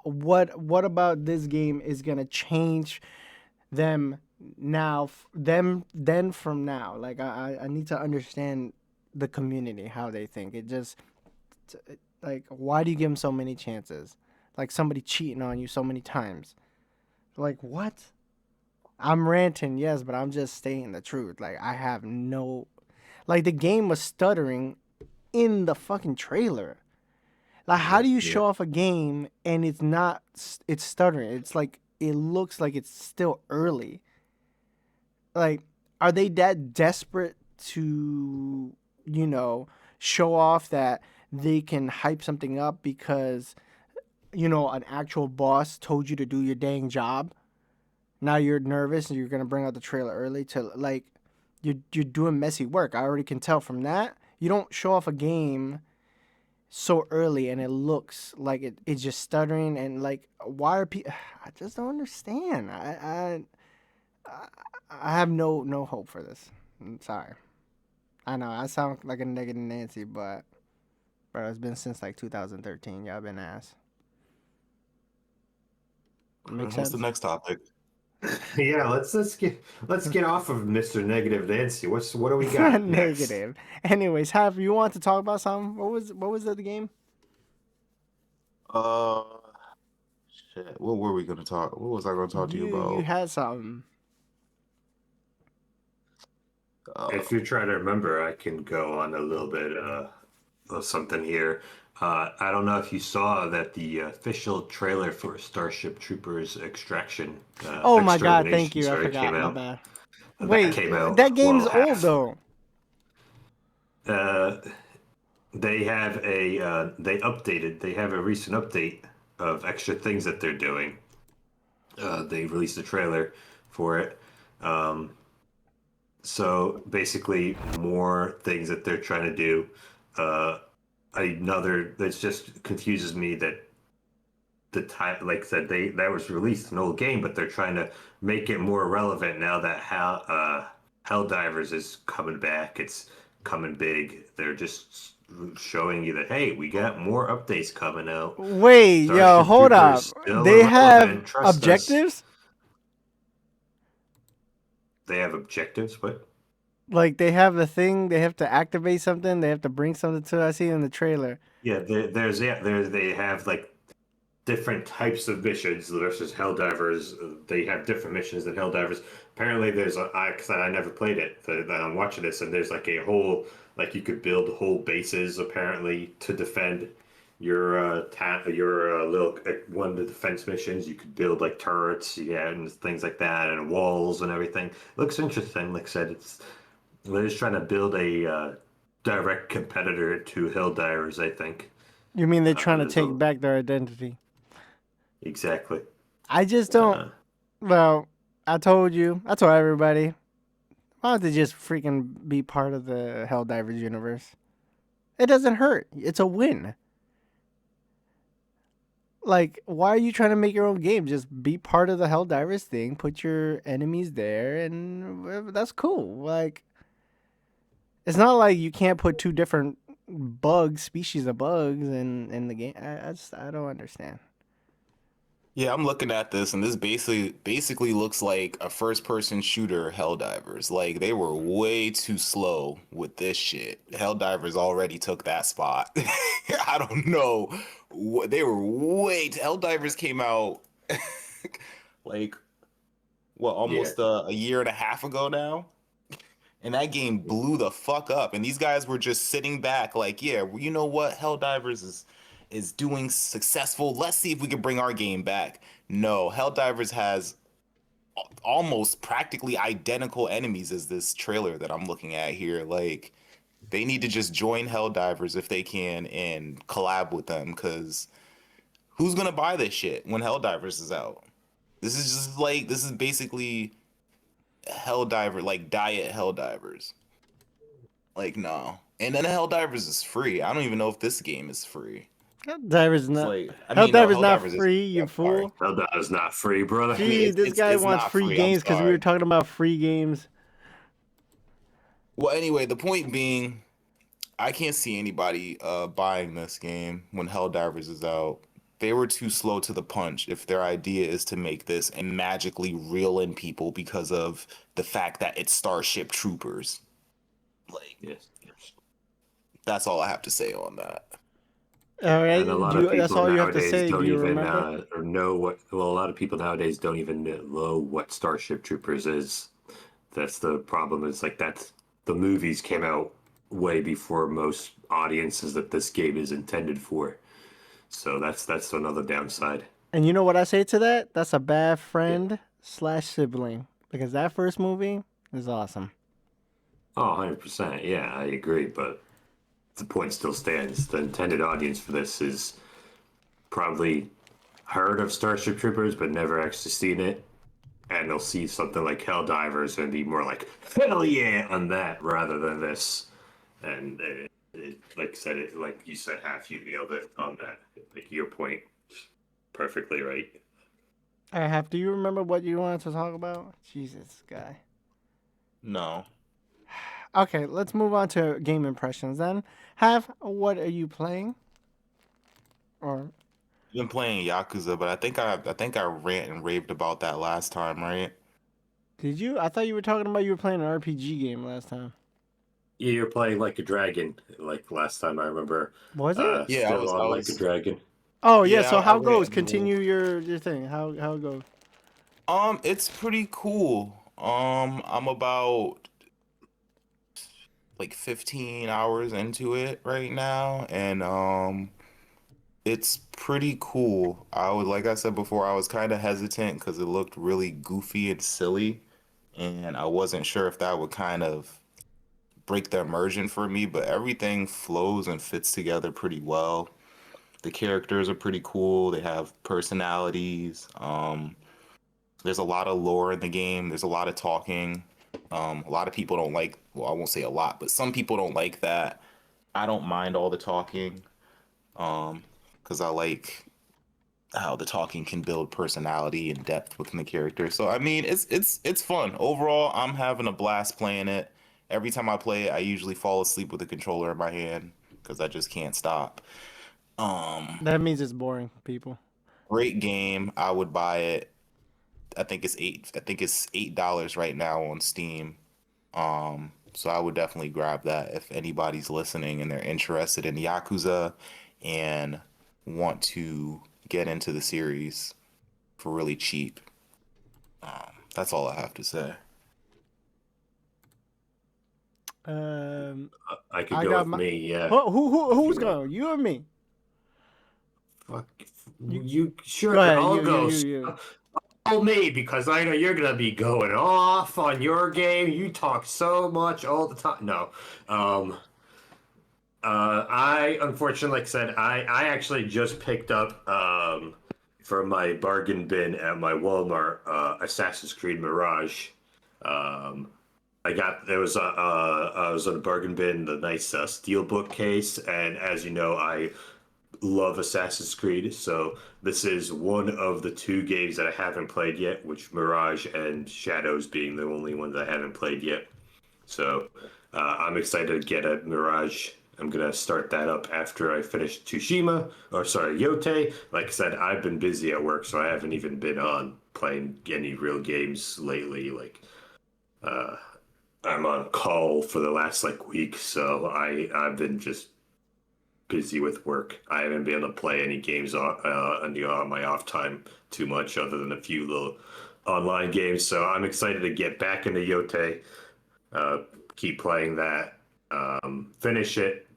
about this game is gonna change them now them then from now, like I need to understand the community, how they think. It just like, why do you give them so many chances? Like somebody cheating on you so many times. Like what? I'm ranting, yes, but I'm just stating the truth. Like I have no, like the game was stuttering in the fucking trailer. Like how do you Yeah. show off a game and it's not, it's stuttering. It's like it looks like it's still early. Like, are they that desperate to, you know, show off that they can hype something up because, an actual boss told you to do your dang job? Now you're nervous and you're gonna bring out the trailer early to, like, you're doing messy work. I already can tell from that. You don't show off a game so early and it looks like it's just stuttering, and like, why are people? I just don't understand. I have no hope for this. I'm sorry. I know I sound like a negative Nancy, but bro, it's been since like 2013. Y'all been ass. Make What's the sense? next topic? Yeah, let's get off of Mr. Negative Nancy. What do we got next? Negative. Anyways, have you want to talk about something? What was the game? Uh, shit. What were we gonna talk? What was I gonna talk to you You about? had something. If you're trying to remember, I can go on a little bit of something here. I don't know if you saw that the official trailer for Starship Troopers Extraction, Oh my god, thank Extermination, you. I sorry, came forgot. My out. bad. That Wait, came out that game's well old half. though. Uh, they have they updated. They have a recent update of extra things that they're doing. They released a trailer for it. Um, so basically, more things that they're trying to do. Another that just confuses me that the time, like I said, that was released an old game, but they're trying to make it more relevant now that Helldivers is coming back. It's coming big. They're just showing you that, hey, we got more updates coming out. Wait, yo, Starship hold Troopers up. still They have irrelevant. Trust us. objectives? They have objectives, but Like they have a thing, they have to activate something, they have to bring something to it. I see in the trailer. they have like different types of missions versus Helldivers. They have different missions than Helldivers. Apparently, there's because I never played it. That I'm watching this, and there's like a whole, like you could build whole bases apparently to defend your little one of the defense missions. You could build like turrets, yeah, and things like that, and walls and everything. Looks interesting. Like I said, they're just trying to build a direct competitor to Helldivers. I think. You mean they're trying to There's a take back their identity? exactly. I just don't. Uh, Well, I told you. I told everybody. Why don't they just freaking be part of the Helldivers universe? It doesn't hurt. It's a win. Like, why are you trying to make your own game? Just be part of the Helldivers thing. Put your enemies there, and that's cool. Like, it's not like you can't put two different species of bugs in the game. I don't understand. Yeah, I'm looking at this, and this basically looks like a first-person shooter Helldivers. Like they were way too slow with this shit. Helldivers already took that spot. I don't know. They were Helldivers came out like what, yeah, almost a year and a half ago now, and that game blew the fuck up. And these guys were just sitting back, like, yeah, well, you know what? Helldivers is doing successful. Let's see if we can bring our game back. No, Helldivers has almost practically identical enemies as this trailer that I'm looking at here. Like, they need to just join Helldivers if they can and collab with them, because who's gonna buy this shit when Helldivers is out? This is basically Helldiver, like diet Helldivers. Like, no. And then Helldivers is free. I don't even know if this game is free. Helldivers It's not. like, I mean, no, Helldivers not Helldivers is free. free. You I'm sorry. fool. no, that is not free, brother. I mean, Gee, this guy it's wants not free free. I'm games because we were sorry. talking about free games. Well, anyway, the point being, I can't see anybody buying this game when Helldivers is out. they were too slow to the punch if their idea is to make this and magically reel in people because of the fact that it's Starship Troopers. Like, Yes. that's all I have to say on that. All right, And a lot of that's people all you have to nowadays say. Do don't you even remember? or know what. Well, a lot of people nowadays don't even know what Starship Troopers is. That's the problem. Is like that's the movies came out way before most audiences that this game is intended for. So that's another downside. And you know what I say to that? That's a bad Yeah. friend slash sibling because that first movie is awesome. Oh, 100%. Yeah, I agree. But the point still stands. The intended audience for this is probably heard of Starship Troopers, but never actually seen it. And they'll see something like Helldivers and be more like, hell yeah, on that rather than this. And like I said, like you said, half you nailed it on that. Like your point, perfectly right. I have. Do you remember what you wanted to talk about? Jesus, guy. No. Okay, let's move on to game impressions then. Have what are you playing? Or I've been playing Yakuza, but I think I rant and raved about that last time, right? did you? I thought you were talking about you were playing an RPG game last time. Yeah, you're playing Like a Dragon, like last time I remember. Was it? Yeah, I Still was I on Like a was Dragon. Oh yeah. yeah, So I how rant goes? and raved. Continue your thing. How it goes? It's pretty cool. I'm about like 15 hours into it right now, and it's pretty cool. Like I said before, I was kind of hesitant because it looked really goofy and silly, and I wasn't sure if that would kind of break the immersion for me, but everything flows and fits together pretty well. The characters are pretty cool. They have personalities. There's a lot of lore in the game. There's a lot of talking. A lot of people don't like, well, I won't say a lot, but some people don't like that. I don't mind all the talking, because I like how the talking can build personality and depth within the character. So I mean, it's fun. Overall, I'm having a blast playing it. Every time I play it, I usually fall asleep with the controller in my hand because I just can't stop. Um, That means it's boring, people. Great game. I would buy it. I think it's $8 right now on Steam. So I would definitely grab that if anybody's listening and they're interested in Yakuza and want to get into the series for really cheap. That's all I have to say. Um, I could I go got with my. me. Yeah. Who's You want. going? You or me? Fuck. You You go sure? ahead. I'll You go. you. Tell me because I know you're gonna be going off on your game. You talk so much all the time. No. Um. I unfortunately, like I said, I actually just picked up from my bargain bin at my Walmart Assassin's Creed Mirage. Um, I got there was a I was on a bargain bin, the nice steelbook case, and as you know, I love Assassin's Creed. So this is one of the two games that I haven't played yet, which Mirage and Shadows being the only ones I haven't played yet. So I'm excited to get a Mirage. I'm gonna start that up after I finish Tsushima, or sorry, Yote. Like I said, I've been busy at work, so I haven't even been on playing any real games lately. Like uh, I'm on call for the last like week, so I've been just busy with work. I haven't been able to play any games on my off time too much, other than a few little online games. So I'm excited to get back into Yote, uh, keep playing that, finish it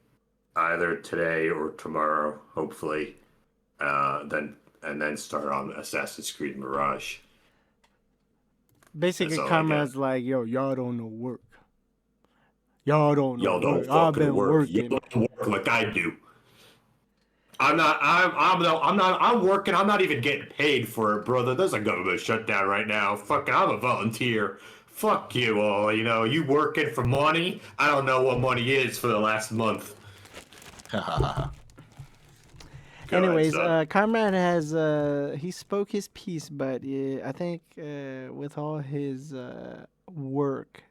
either today or tomorrow, hopefully. Then start on Assassin's Creed Mirage. That's Basically, all I got. comrades like, yo, y'all don't know work. Y'all don't know Y'all don't work. I've fucking been work. Y'all working. don't work like I do. I'm not. I'm. No. I'm not. I'm working. I'm not even getting paid for it, brother. There's a government shutdown right now. Fucking. I'm a volunteer. Fuck you all. You know, you working for money. I don't know what money is for the last month. Go ahead, Anyways, son. comrade has he spoke his piece, but I think with all his work,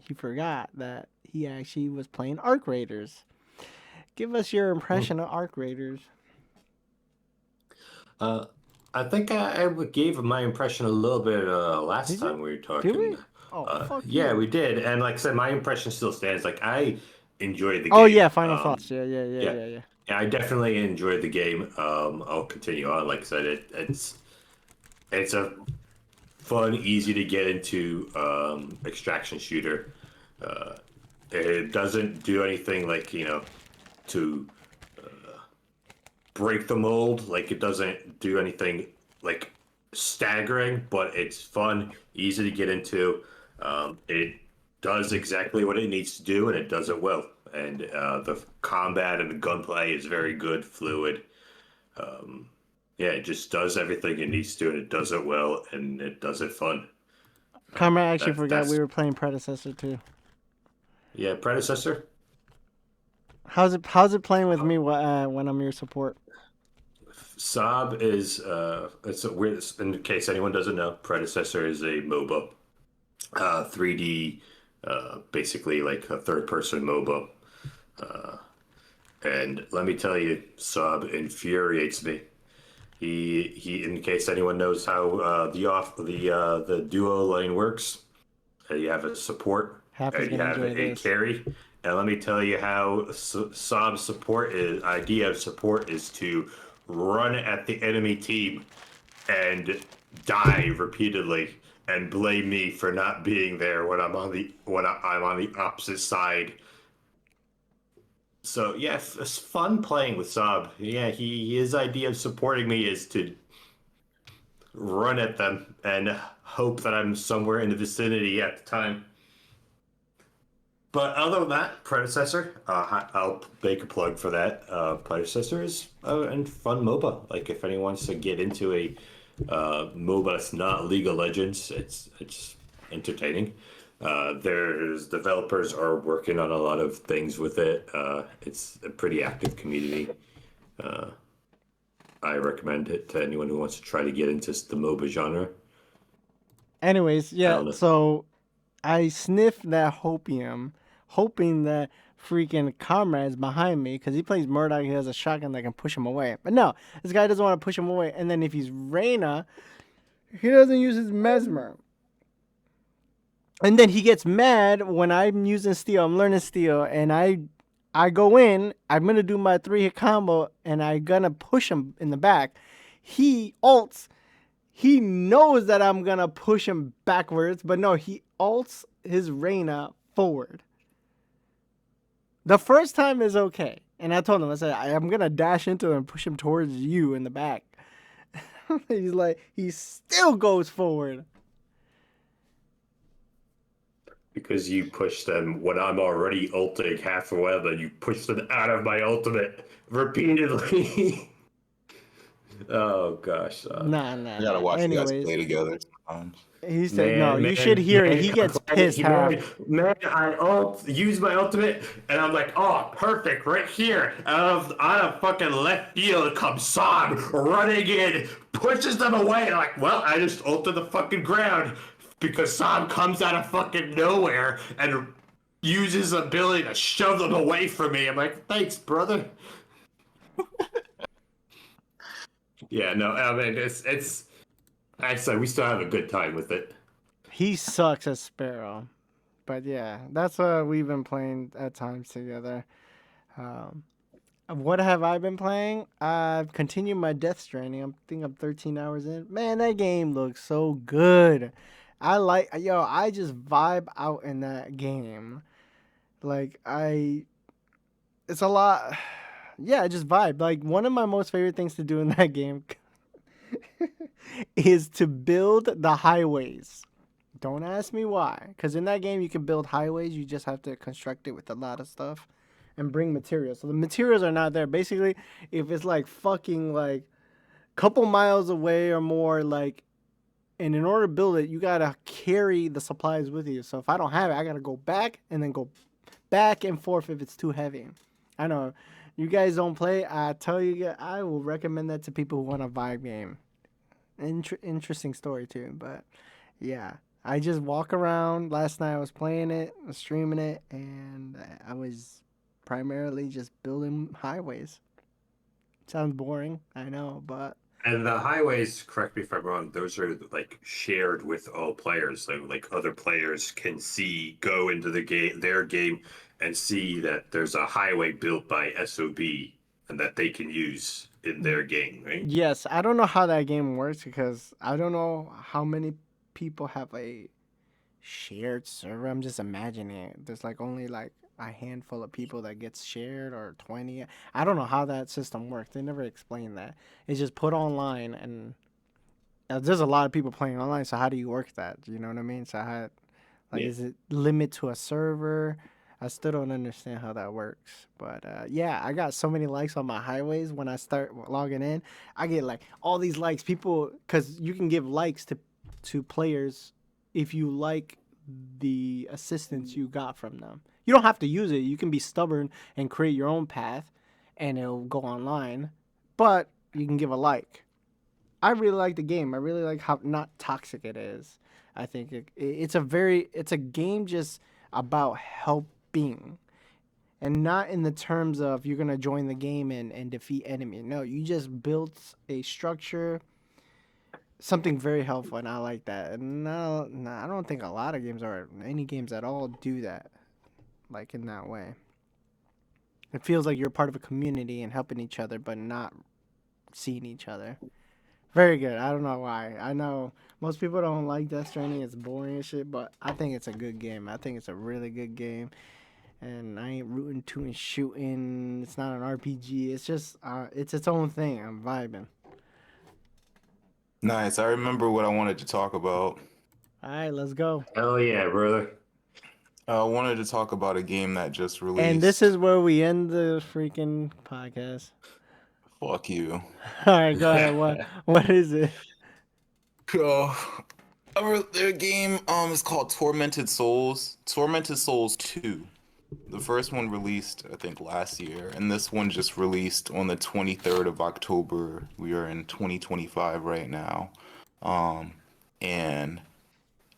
he forgot that he actually was playing Arc Raiders. Give us your impression of Arc Raiders. Uh, I think I gave my impression a little bit last Did you? time we were Did talking. we? Oh, fuck Yeah, you. we did, and like I said, my impression still stands. Like I enjoyed the Oh game. yeah, Final Thoughts. Yeah, yeah, yeah, Yeah, yeah, yeah. yeah, I definitely enjoyed the game. I'll continue on. Like I said, it's a fun, easy to get into extraction shooter. Uh, it doesn't do anything like to break the mold. Like it doesn't do anything like staggering, but it's fun, easy to get into. It does exactly what it needs to do, and it does it well. And the combat and the gunplay is very good, fluid. Yeah, it just does everything it needs to, and it does it well, and it does it fun. Comrade, I actually forgot we That's were playing Predecessor too. yeah, predecessor. How's it playing with me when I'm your support? Saab is it's a weird. In case anyone doesn't know, predecessor is a MOBA, 3D, basically like a third-person MOBA. And let me tell you, Saab infuriates me. He. In case anyone knows how the duo lane works, you have a support Half is and you gonna have enjoy a this. carry. And let me tell you how Saab's support is. Idea of support is to run at the enemy team and die repeatedly and blame me for not being there when I'm on the opposite side. So yeah, it's fun playing with Saab. Yeah, his idea of supporting me is to run at them and hope that I'm somewhere in the vicinity at the time. But other than that, predecessor, I'll make a plug for that. Predecessor is and fun MOBA. Like if anyone wants to get into a MOBA, it's not League of Legends. It's entertaining. There's developers are working on a lot of things with it. It's a pretty active community. I recommend it to anyone who wants to try to get into the MOBA genre. Anyways, I yeah. don't know. So I sniffed that hopium, hoping that freaking Comrade's behind me because he plays Murdoch. He has a shotgun that can push him away. But no, this guy doesn't want to push him away. And then if he's Reyna, he doesn't use his Mesmer. And then he gets mad when I'm using steel. I'm learning steel, and I go in. I'm gonna do my 3-hit combo, and I'm gonna push him in the back. He ults. He knows that I'm gonna push him backwards, but no, he ults his Reyna forward. The first time is okay, and I told him, I said, I'm gonna dash into him and push him towards you in the back. He's like, he still goes forward. Because you push them when I'm already ulting half a web, and you push them out of my ultimate repeatedly. Oh gosh, Nah, nah, I gotta nah. watch you guys Anyways, play together sometimes. he said, no, man, you should man, hear it. man, He gets I'm playing, pissed half. man, I use my ultimate, and I'm like, oh, perfect, right here. Out of fucking left field comes Saab running in, pushes them away. And I'm like, well, I just ulted the fucking ground because Saab comes out of fucking nowhere and uses his ability to shove them away from me. I'm like, thanks, brother. Yeah, no, I mean, it's. I said we still have a good time with it. He sucks as Sparrow. But yeah, that's what we've been playing at times together. Um, what have I been playing? I've continued my Death Stranding. think I'm 13 hours in. Man, that game looks so good. I just vibe out in that game. Like, it's a lot. Yeah, I just vibe. Like, one of my most favorite things to do in that game is to build the highways. Don't ask me why. Because in that game, you can build highways. You just have to construct it with a lot of stuff and bring materials. So the materials are not there. Basically, if it's like fucking like couple miles away or more, like, and in order to build it, you gotta carry the supplies with you. So if I don't have it, I gotta go back and then go back and forth if it's too heavy. I know you guys don't play. I tell you, I will recommend that to people who want a vibe game. Interesting story too, but yeah. I just walk around. Last night I was playing it, streaming it, and I was primarily just building highways. Sounds boring, I know, but And the highways, correct me if I'm wrong, those are like shared with all players. So like other players can go into the game, their game, and see that there's a highway built by SOB and that they can use in their game, right? Yes, I don't know how that game works because I don't know how many people have a shared server. I'm just imagining it. There's like only like a handful of people that gets shared or 20. I don't know how that system works. They never explain that. It's just put online and there's a lot of people playing online. So how do you work that? You know what I mean? So how like Yeah. is it limit to a server? I still don't understand how that works. But yeah, I got so many likes on my highways when I start logging in. I get like all these likes. People, because you can give likes to players if you like the assistance you got from them. You don't have to use it. You can be stubborn and create your own path, and it'll go online. But you can give a like. I really like the game. I really like how not toxic it is. I think it's a game just about helping and not in the terms of you're gonna join the game and defeat enemy. No, you just built a structure, something very helpful, and I like that. And no, I don't think a lot of games or any games at all do that like in that way. It feels like you're part of a community and helping each other, but not seeing each other. Very good. I don't know why. I know most people don't like Death Stranding. It's boring and shit, but I think it's a good game. I think it's a really good game. And I ain't rooting to and shooting. It's not an RPG. It's just it's its own thing. I'm vibing. Nice. I remember what I wanted to talk about. All right, let's go. Hell yeah, brother. I wanted to talk about a game that just And this released. is where we end the freaking podcast. Fuck you. All right, go ahead. What is it? Oh, their game is called Tormented Souls. Tormented Souls 2. The first one released, I think, last year, and this one just released on the 23rd of October. We are in 2025 right now. Um, and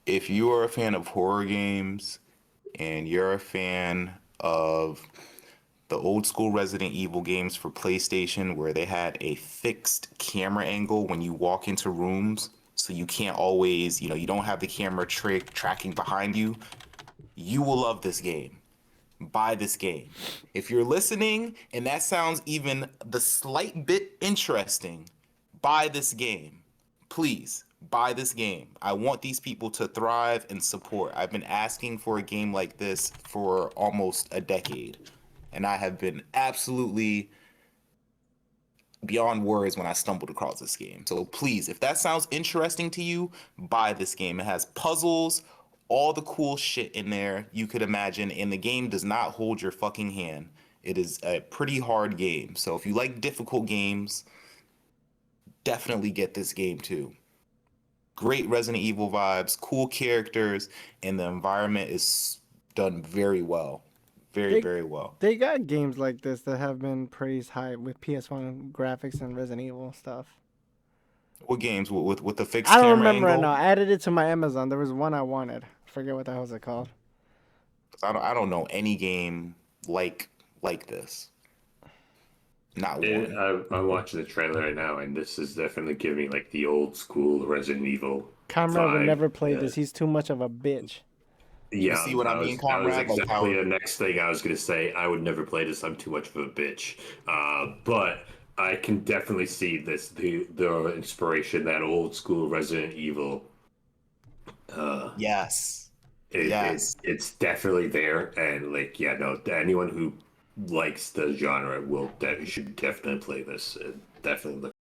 if you are a fan of horror games and you're a fan of the old school Resident Evil games for PlayStation where they had a fixed camera angle when you walk into rooms, so you can't always, you don't have the camera tracking behind you, you will love this game. Buy this game. If you're listening and that sounds even the slight bit interesting, buy this game. Please buy this game. I want these people to thrive and support. I've been asking for a game like this for almost a decade, and I have been absolutely beyond words when I stumbled across this game. So please, if that sounds interesting to you, buy this game. It has puzzles, all the cool shit in there you could imagine, and the game does not hold your fucking hand. It is a pretty hard game. So if you like difficult games, definitely get this game too. Great Resident Evil vibes, cool characters, and the environment is done very well. Very, They very well. they got games like this that have been praised high with PS1 graphics and Resident Evil stuff. What games with the fixed I don't camera remember right angle? now. I added it to my Amazon. There was one I wanted. I forget what the hell was it called. I don't know any game like this. Not one. I'm watching the trailer right now, and this is definitely giving like the old school Resident Evil Conrad would vibe. never play Yeah. this. He's too much of a bitch. You Yeah, see what I mean, that was Conrad? Like how exactly the next thing I was gonna say. I would never play this. I'm too much of a bitch. But I can definitely see the inspiration that old school Resident Evil. Uh, yes. it, it Yes. it's definitely there, and like yeah, no, anyone who likes the genre should definitely play this. It definitely